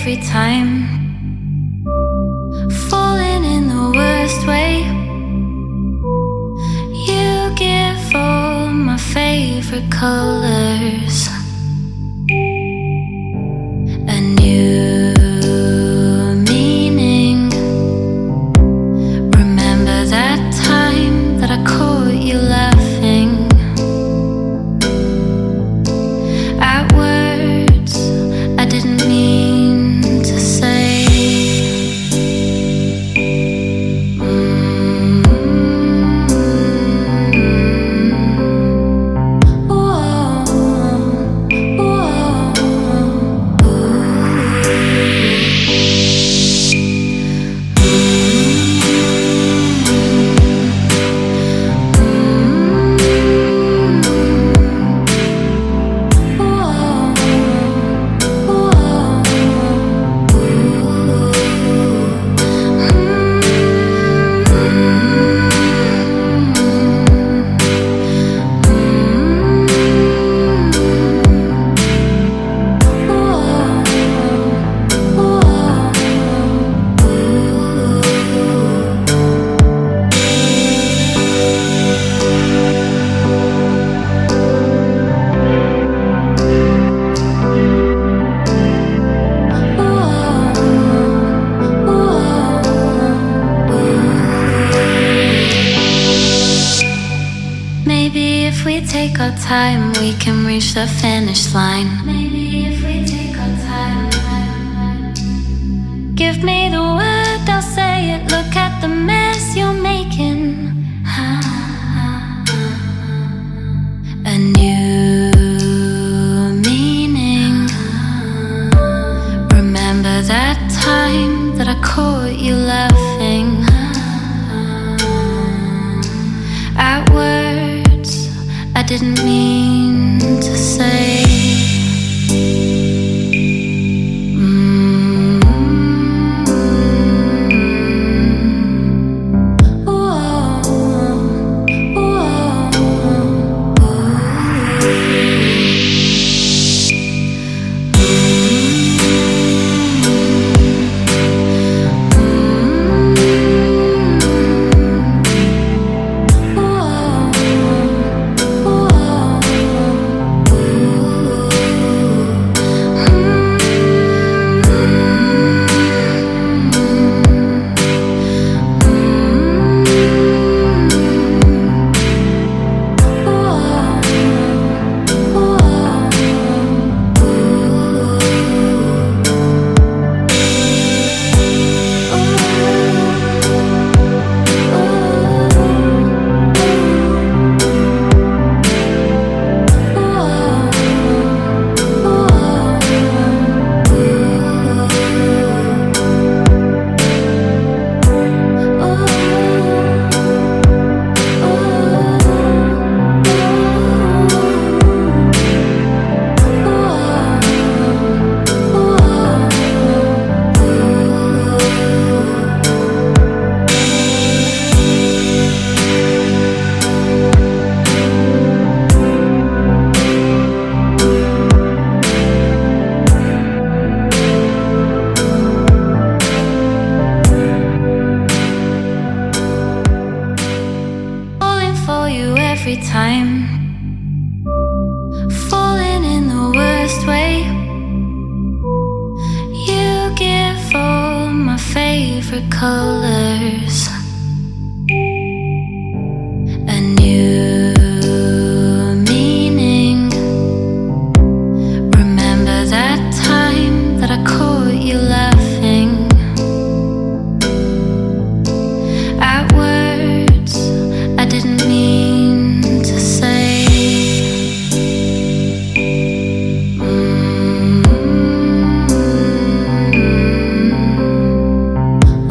every time, falling in the worst way. You give all my favorite colors, a new meaning. Remember that time that I caught you laughing at words I didn't mean to say. Time we can reach the finish line. Maybe if we take our time. Give me the word, I'll say it. Look at the mess you're making. A new meaning. Remember that time that I caught you laughing at words I didn't mean to say. Colors, a new meaning. Remember that time that I caught you laughing at words I didn't mean to say.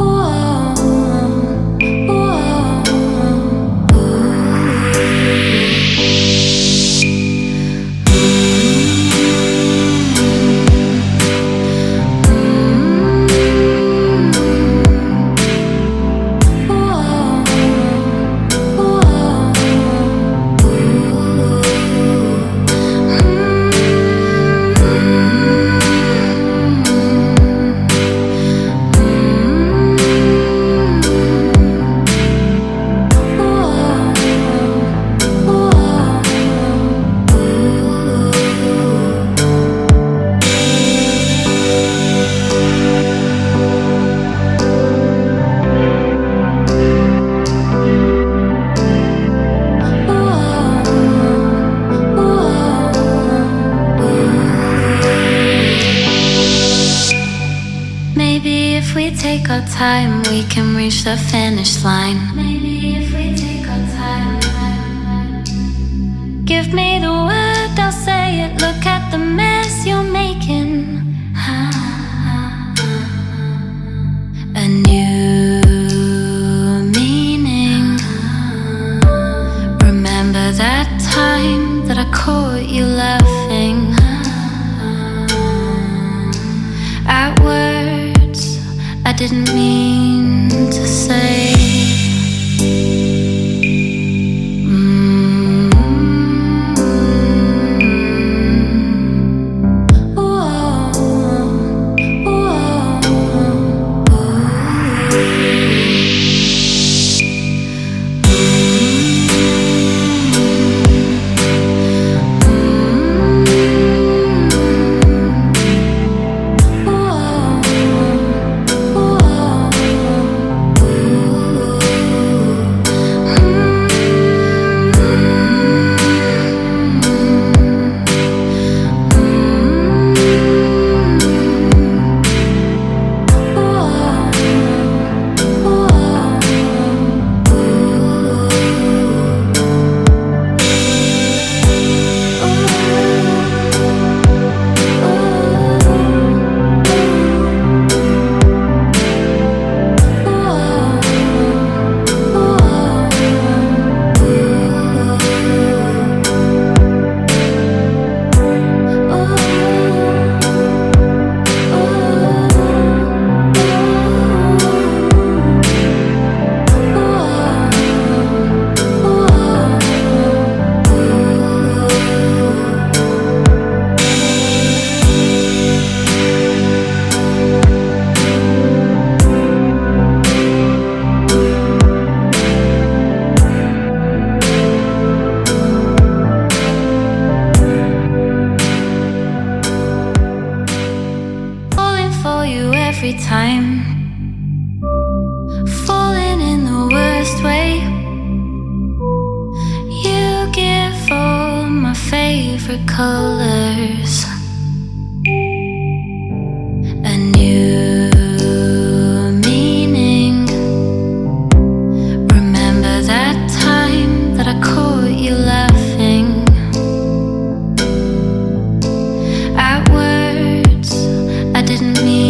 Oh take our time, we can reach the finish line. Maybe if we take our time. Give me the word, I'll say it. Look at the mess you're making. A new meaning. Remember that time that I caught you laughing at words I didn't mean to say. Every time, falling in the worst way. You give all my favorite colors a new meaning. Remember that time that I caught you laughing at words I didn't mean.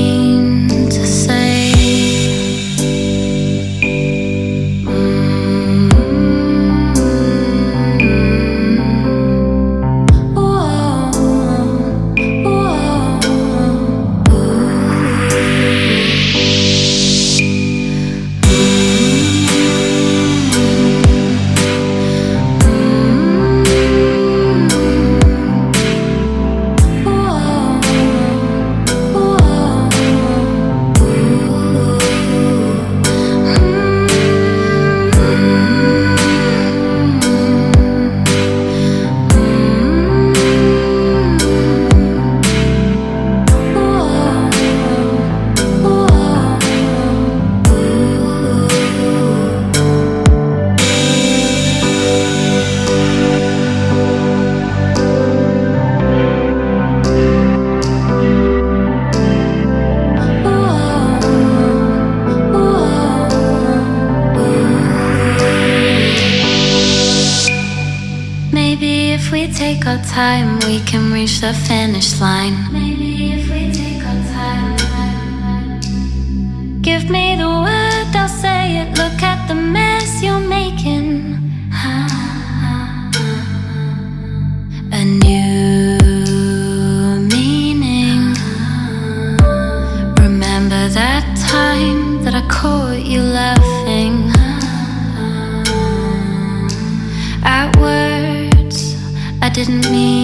Take our time, we can reach the finish line. Maybe if we take our time. Give me the word, I'll say it. Look at the mess you're making. A new meaning. Remember that time that I caught you laughing at words I didn't mean.